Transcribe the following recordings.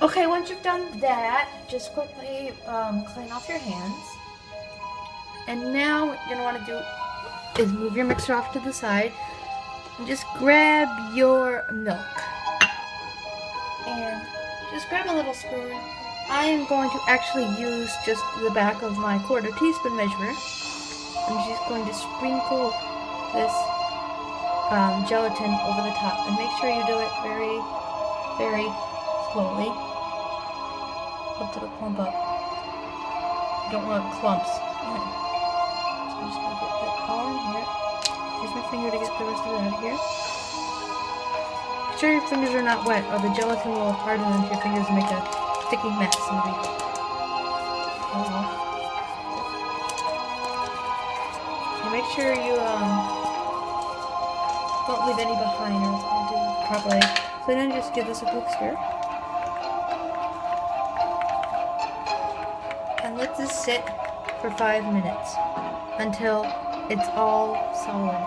Okay, once you've done that, just quickly clean off your hands. And now what you're gonna want to do is move your mixer off to the side and just grab your milk. And just grab a little spoon. I am going to actually use just the back of my 1/4 teaspoon measure. I'm just going to sprinkle this gelatin over the top, and make sure you do it very, very slowly. Up to the clump up. You don't want clumps. Okay. So I'm just gonna get that all in here. Use my finger to get the rest of it out of here. Make sure your fingers are not wet, or the gelatin will harden into your fingers and make a sticky mess. And make sure you don't leave any behind, or it's going to do properly. So then just give this a quick stir. And let this sit for 5 minutes until it's all solid.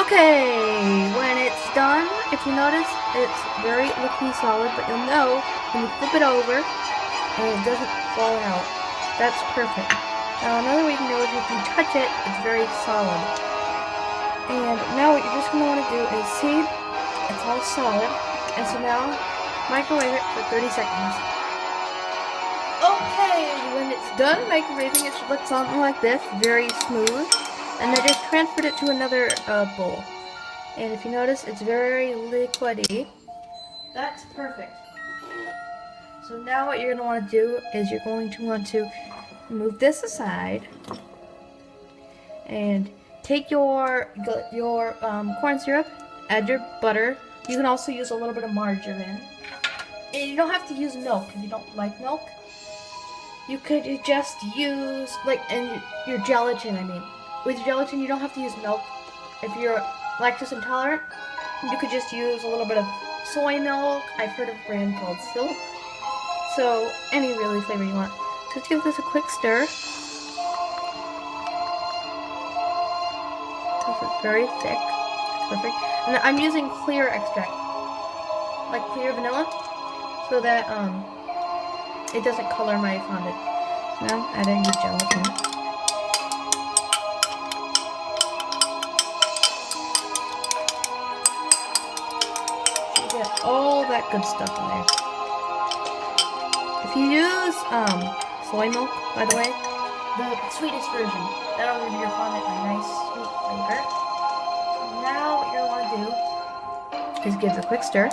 Okay, when it's done, if you notice, it's very liquidy solid, but you'll know when you flip it over and it doesn't fall out. That's perfect. Now another way you can know is if you touch it, it's very solid. And now what you're just going to want to do is see, it's all solid, and so now microwave it for 30 seconds. Okay, when it's done microwaving, it should look something like this, very smooth. And I just transferred it to another bowl. And if you notice, it's very liquidy. That's perfect. So now what you're going to want to do is you're going to want to move this aside and take your corn syrup, add your butter. You can also use a little bit of margarine. And you don't have to use milk if you don't like milk. You could just use, your gelatin, I mean. With gelatin, you don't have to use milk. If you're lactose intolerant, you could just use a little bit of soy milk. I've heard of a brand called Silk. So, any really flavor you want. Just give this a quick stir. It's very thick. Perfect. And I'm using clear extract, like clear vanilla, so that it doesn't color my fondant. Now, adding the gelatin. All that good stuff in there. If you use soy milk, by the way, the sweetest version, that'll give your fondant a nice sweet flavor. So now what you're going to want to do is give it a quick stir.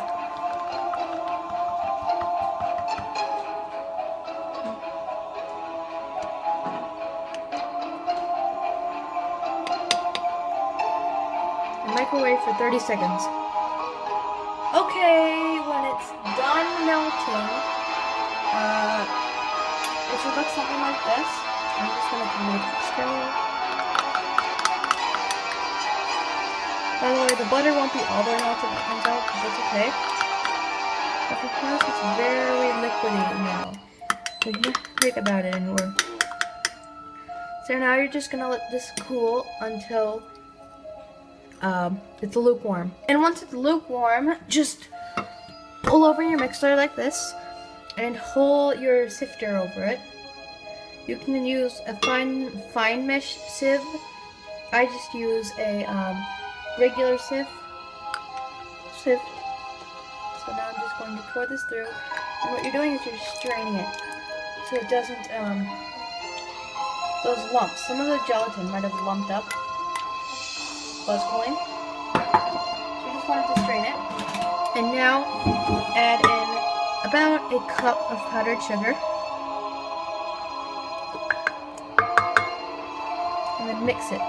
And microwave for 30 seconds. Okay, when it's done melting, it should look something like this. I'm just going to give it a stir. By the way, the butter won't be all the way melted when it comes out, but that's okay. But because it's very liquidy now, we can think about it anymore. So now you're just going to let this cool until it's lukewarm. And once it's lukewarm, just pull over your mixer like this and hold your sifter over it. You can use a fine mesh sieve. I just use a regular sieve. So now I'm just going to pour this through. And what you're doing is you're straining it so it doesn't, those lumps. Some of the gelatin might have lumped up. Was cooling. So you just wanted to strain it. And now add in about a cup of powdered sugar. And then mix it.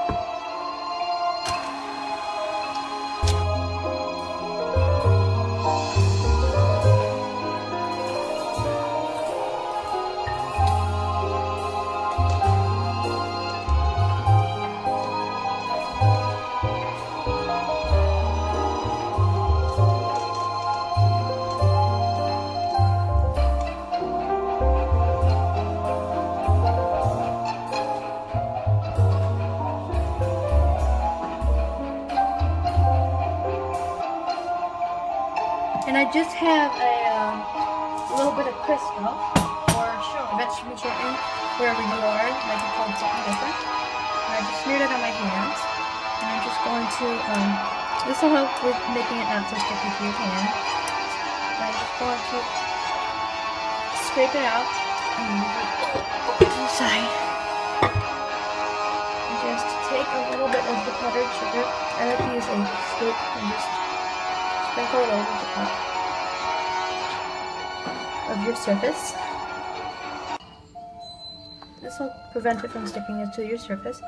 And I just have a little bit of Crisco, or vegetable shortening, wherever you are, might be called something different. And I just smeared it on my hands. And I'm just going to, this will help with making it not so sticky to your hand. And I'm just going to scrape it out and move it over to the side. And just take a little bit of the powdered sugar. I like to use a scoop and just sprinkle it over the top of your surface. This will prevent it from sticking to your surface.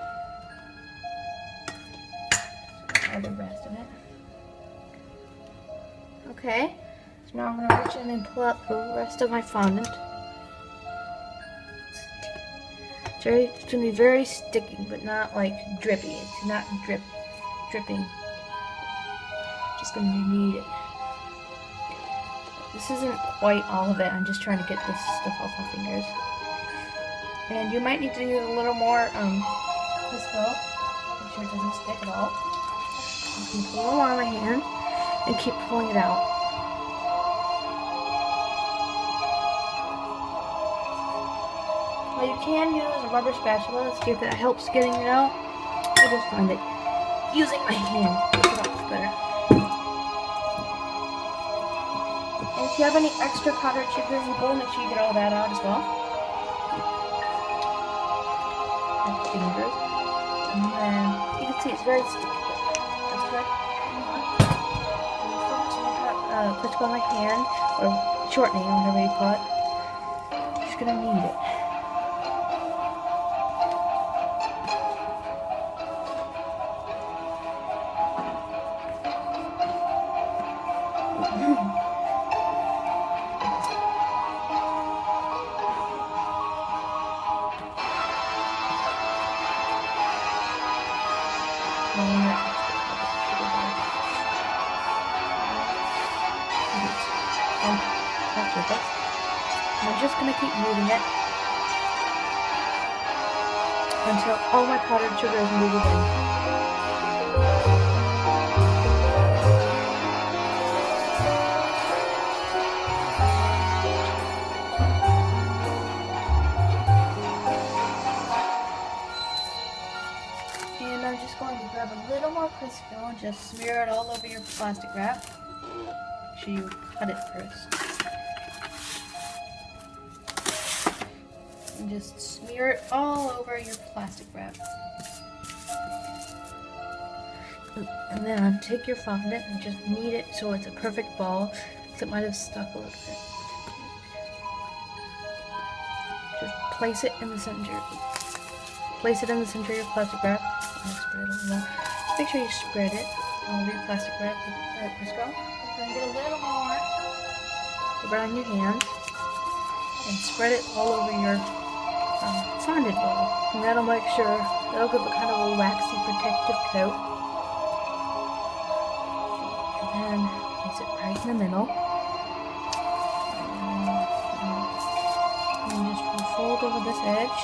Add the rest of it. Okay, so now I'm going to reach in and pull out the rest of my fondant. It's going to be very sticky, but not like drippy. It's not dripping. Just going to knead it. This isn't quite all of it. I'm just trying to get this stuff off my fingers. And you might need to use a little more Crisco. Make sure it doesn't stick at all. You can pull it on my hand and keep pulling it out. Now you can use a rubber spatula to see if that helps getting it out. I just find it using my hand gets it off better. And if you have any extra powdered sugar in your bowl, make sure you get all that out as well. Fingers, and then you can see it's very sticky. That's good. Crisco on my hand, or shortening, whatever you call it. Just gonna knead it. After this, I'm just going to keep moving it until all my powdered sugar is moved in. And I'm just going to grab a little more Crisco and just smear it all over your plastic wrap. Make sure you cut it first. And just smear it all over your plastic wrap. And then take your fondant and just knead it so it's a perfect ball, because it might have stuck a little bit. Just place it in the center. Place it in the center of your plastic wrap. And spread it a little more. Just make sure you spread it all over your plastic wrap with Crisco. Then get a little more. Rub it on your hand and spread it all over your fondant bowl, and that'll make sure, that'll give it kind of a waxy protective coat. And then place it right in the middle. And just fold over this edge,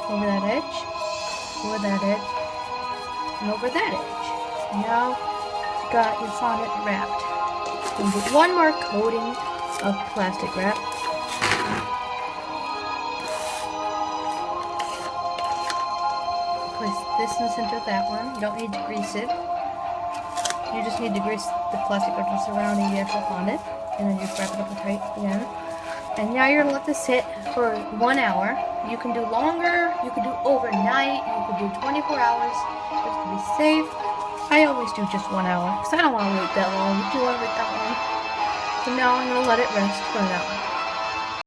over that edge, over that edge, and over that edge. And now you've got your fondant wrapped. And with one more coating of plastic wrap. Place this in the center of that one. You don't need to grease it. You just need to grease the plastic wrap surrounding the actual fondant, and then you just wrap it up tight again. And now you're gonna let this sit for 1 hour. You can do longer, you can do overnight, you can do 24 hours, just to be safe. I always do just 1 hour, because I don't want to wait that long. Do you want to wait that long? So now I'm gonna let it rest for an hour.